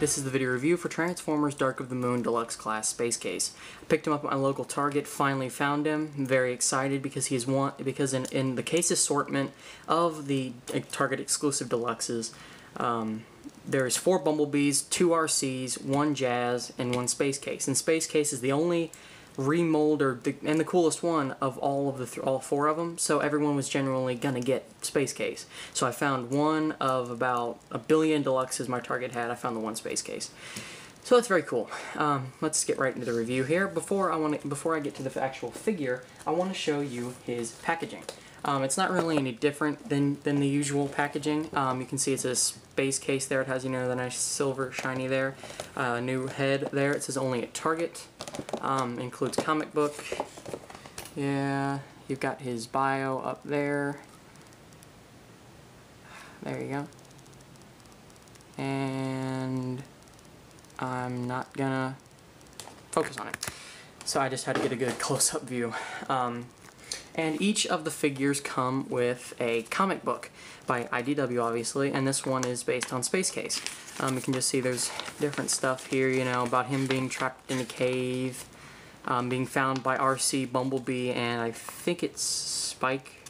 This is the video review for Transformers Dark of the Moon Deluxe Class Space Case. I picked him up at my local Target, finally found him. I'm very excited because in the case assortment of the Target exclusive Deluxes, there's 4 Bumblebees, 2 RCs, 1 Jazz, and 1 Space Case. And Space Case is the only remold and the coolest one of all 4 of them, so everyone was generally gonna get Space Case. So I found one of about 1 billion Deluxes my Target had. I found the 1 Space Case. So that's very cool. Let's get right into the review here. Before I get to the actual figure, I want to show you his packaging. It's not really any different than the usual packaging. You can see it's a Space Case there. It has, the nice silver shiny there. New head there. It says only at Target. Includes comic book. Yeah, you've got his bio up there. There you go. And I'm not gonna focus on it. So I just had to get a good close-up view. And each of the figures come with a comic book by IDW, obviously, and this one is based on Space Case. You can just see there's different stuff here, about him being trapped in a cave, being found by RC, Bumblebee, and I think it's Spike.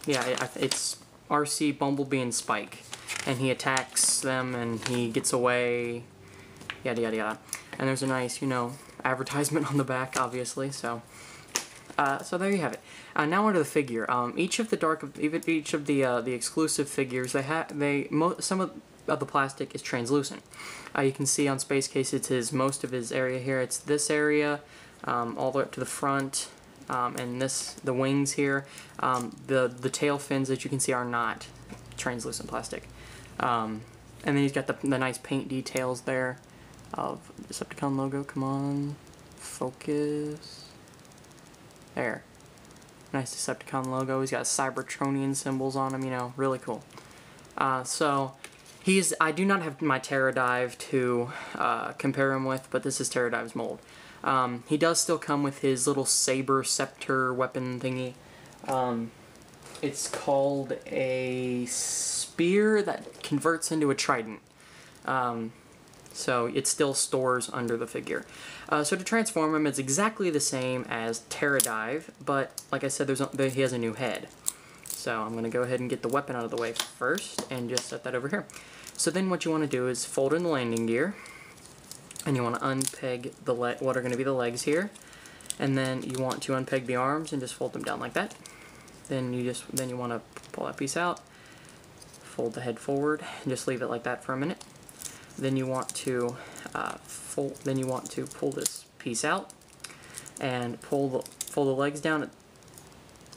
It's RC, Bumblebee, and Spike. And he attacks them, and he gets away, yada yada yada. And there's a nice, advertisement on the back, obviously. So there you have it. Now onto the figure. Each of the exclusive figures, some of the plastic is translucent. You can see on Space Case it's most of his area here. It's this area, all the way up to the front, and the wings here. The tail fins that you can see are not translucent plastic. And then he's got the nice paint details there of the Decepticon logo. Come on, focus. There. Nice Decepticon logo. He's got Cybertronian symbols on him, really cool. So I do not have my Terradive to compare him with, but this is Terradive's mold. He does still come with his little saber scepter weapon thingy. It's called a spear that converts into a trident. So it still stores under the figure. So to transform him, it's exactly the same as Terradive, but like I said, he has a new head. So I'm going to go ahead and get the weapon out of the way first, and just set that over here. So then what you want to do is fold in the landing gear, and you want to unpeg what are going to be the legs here, and then you want to unpeg the arms and just fold them down like that. Then you want to pull that piece out, fold the head forward, and just leave it like that for a minute. Then you want to pull this piece out and pull the legs down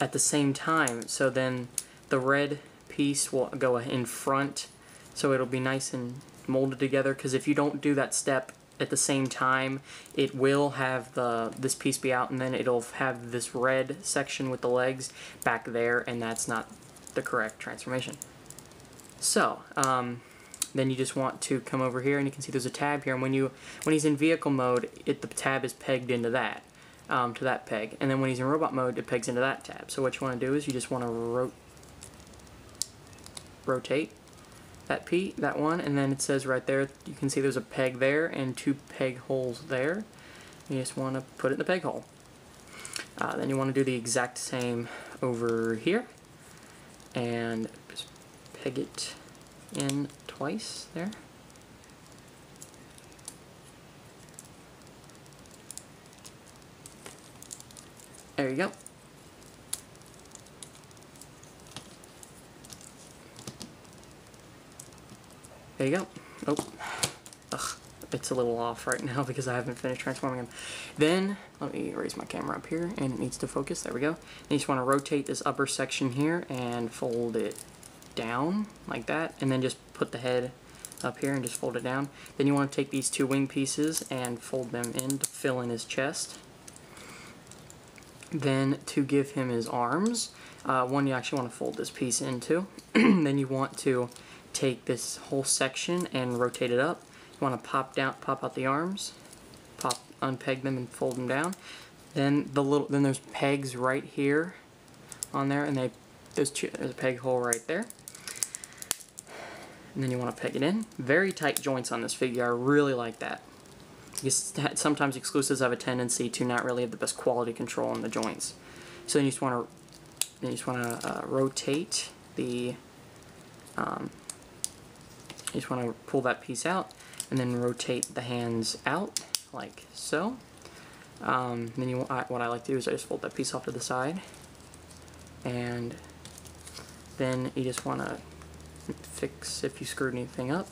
at the same time. So then the red piece will go in front, so it'll be nice and molded together. Because if you don't do that step at the same time, it will have this piece be out, and then it'll have this red section with the legs back there, and that's not the correct transformation. So then you just want to come over here, and you can see there's a tab here, and when he's in vehicle mode, the tab is pegged into that, to that peg, and then when he's in robot mode, it pegs into that tab. So what you want to do is you just want to rotate that one, and then it says right there, you can see there's a peg there and 2 peg holes there. You just want to put it in the peg hole. Then you want to do the exact same over here, and just peg it in twice there. There you go. There you go. Oh, ugh, it's a little off right now because I haven't finished transforming him. Then, let me raise my camera up here, and it needs to focus. There we go. Then you just want to rotate this upper section here and fold it down like that, and then just put the head up here and just fold it down. Then you want to take these 2 wing pieces and fold them in to fill in his chest. Then to give him his arms, one you actually want to fold this piece into. Then you want to take this whole section and rotate it up. You want to pop out the arms, unpeg them and fold them down. Then there's pegs right here on there, and there's a peg hole right there. and then you want to peg it in. Very tight joints on this figure. I really like that. Because sometimes exclusives have a tendency to not really have the best quality control on the joints. So then you just want to rotate the. You just want to pull that piece out, and then rotate the hands out like so. Then what I like to do is I just fold that piece off to the side, and then you just want to fix if you screwed anything up.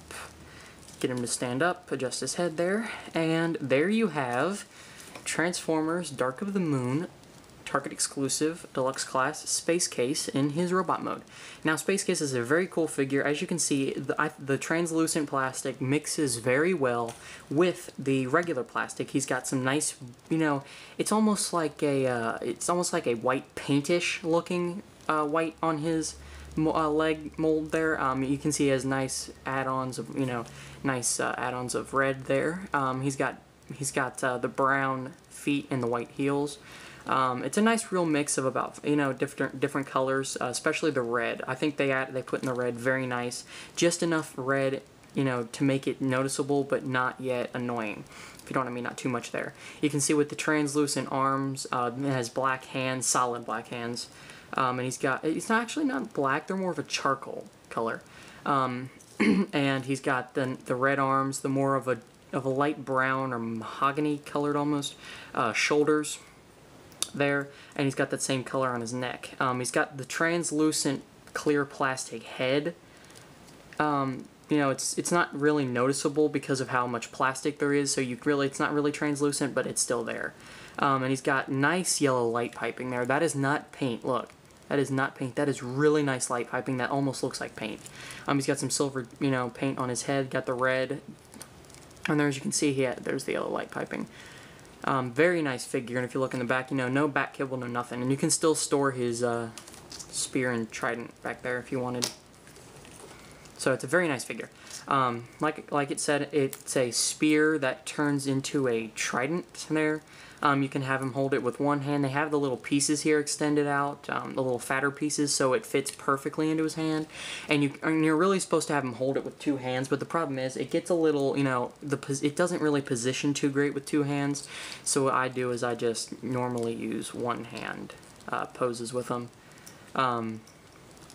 Get him to stand up, adjust his head there, and there you have Transformers Dark of the Moon Target exclusive Deluxe Class Space Case in his robot mode. Now, Space Case is a very cool figure. As you can see, the translucent plastic mixes very well with the regular plastic. He's got some nice, you know, it's almost like a white paintish looking white on his leg mold there. You can see he has nice add-ons of, you know, nice add-ons of red there. He's got the brown feet and the white heels. It's a nice real mix of about, you know, different colors, especially the red. I think they put in the red very nice, just enough red, you know, to make it noticeable but not yet annoying. If you know what I mean, not too much there. You can see with the translucent arms, it has black hands, solid black hands. And it's actually not black, they're more of a charcoal color. And he's got the red arms, the more of a light brown or mahogany colored almost, shoulders there, and he's got that same color on his neck. He's got the translucent clear plastic head. You know, it's not really noticeable because of how much plastic there is, so it's not really translucent, but it's still there. And he's got nice yellow light piping there. That is not paint, look. That is not paint. That is really nice light piping. That almost looks like paint. He's got some silver, you know, paint on his head. Got the red. And there, as you can see, there's the yellow light piping. Very nice figure. And if you look in the back, you know, no back kibble, no nothing. And you can still store his spear and trident back there if you wanted. So it's a very nice figure. Like it said, it's a spear that turns into a trident there. You can have him hold it with one hand. They have the little pieces here extended out, the little fatter pieces, so it fits perfectly into his hand. And you're really supposed to have him hold it with two hands, but the problem is it gets a little, you know, it doesn't really position too great with two hands. So what I do is I just normally use one hand poses with him. And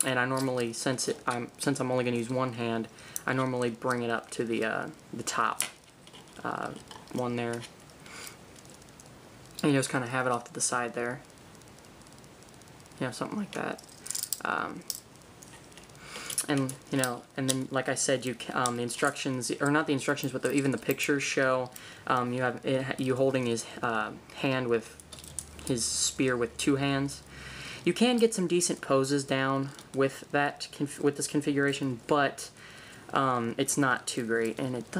I normally, since I'm only going to use one hand, I normally bring it up to the top one there. And you just kind of have it off to the side there. You know, something like that. And, you know, and then, like I said, the instructions, or not the instructions, but even the pictures show you holding his hand with his spear with two hands. You can get some decent poses down with this configuration, but it's not too great, and it's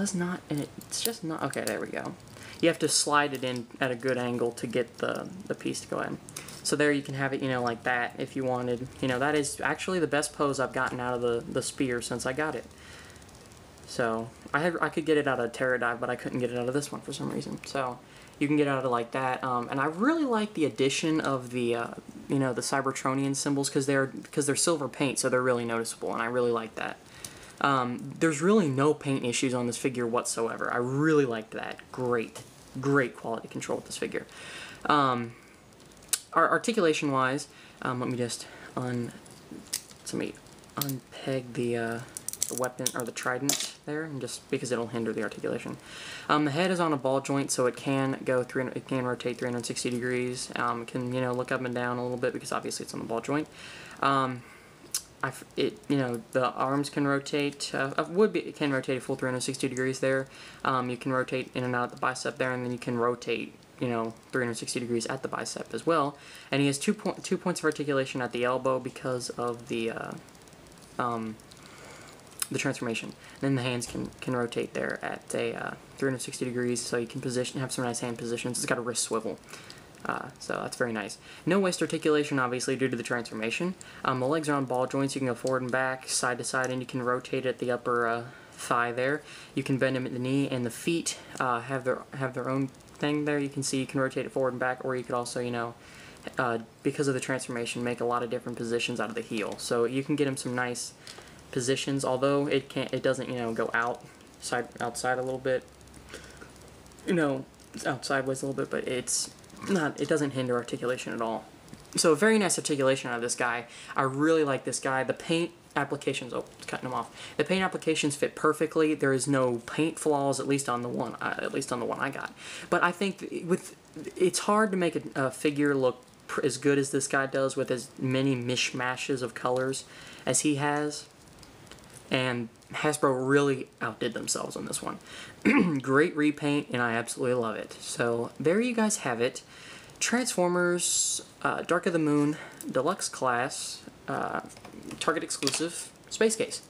just not, okay, there we go. You have to slide it in at a good angle to get the piece to go in. So there you can have it, you know, like that if you wanted. You know, that is actually the best pose I've gotten out of the spear since I got it. So I could get it out of Terradive, but I couldn't get it out of this one for some reason. So you can get it out of like that. And I really like the addition of the you know, the Cybertronian symbols because they're silver paint, so they're really noticeable, and I really like that. There's really no paint issues on this figure whatsoever. I really liked that. Great quality control with this figure. Articulation-wise, let me just unpeg the weapon or the trident there, and just because it'll hinder the articulation. The head is on a ball joint, so it can rotate 360 degrees. It can, you know, look up and down a little bit because obviously it's on the ball joint. You know, the arms can rotate. It can rotate a full 360 degrees there. You can rotate in and out the bicep there, and then you can rotate, you know, 360 degrees at the bicep as well. And he has two points of articulation at the elbow because of the transformation. And then the hands can rotate there at a 360 degrees, so you can have some nice hand positions. It's got a wrist swivel. So that's very nice. No waist articulation, obviously, due to the transformation. The legs are on ball joints. You can go forward and back, side to side, and you can rotate at the upper thigh there. You can bend them at the knee, and the feet have their own thing there. You can see you can rotate it forward and back, or you could also, you know, because of the transformation, make a lot of different positions out of the heel. So you can get them some nice positions, although it doesn't, you know, go outside a little bit, you know, it's out sideways a little bit, but it doesn't hinder articulation at all. So very nice articulation out of this guy. I really like this guy. The paint applications, oh, it's cutting them off. The paint applications fit perfectly. There is no paint flaws, at least on the one I got. But I think it's hard to make a figure look as good as this guy does with as many mishmashes of colors as he has. And Hasbro really outdid themselves on this one. Great repaint, and I absolutely love it. So there you guys have it. Transformers, Dark of the Moon, Deluxe Class, Target exclusive, Space Case.